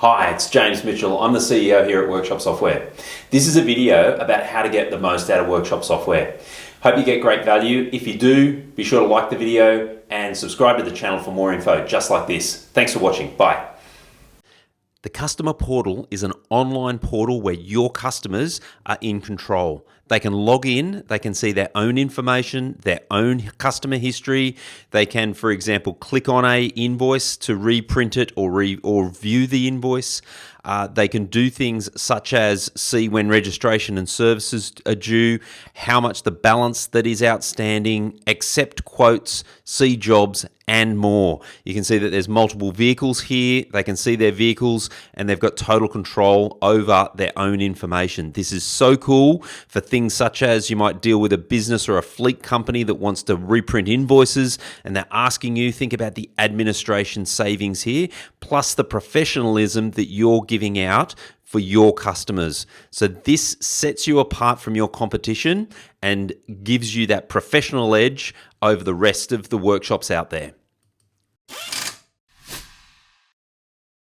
Hi, it's James Mitchell. I'm the CEO here at Workshop Software. This is a video about how to get the most out of Workshop Software. Hope you get great value. If you do, be sure to like the video and subscribe to the channel for more info just like this. Thanks for watching. Bye. The Customer Portal is an online portal where your customers are in control. They can log in, they can see their own information, their own customer history. They can, for example, click on a invoice to reprint it or view the invoice. They can do things such as see when registration and services are due, how much the balance that is outstanding, accept quotes, see jobs, and more. You can see that there's multiple vehicles here. They can see their vehicles and they've got total control over their own information. This is so cool for things such as you might deal with a business or a fleet company that wants to reprint invoices and they're asking you, think about the administration savings here, plus the professionalism that you're giving out for your customers. So this sets you apart from your competition and gives you that professional edge over the rest of the workshops out there.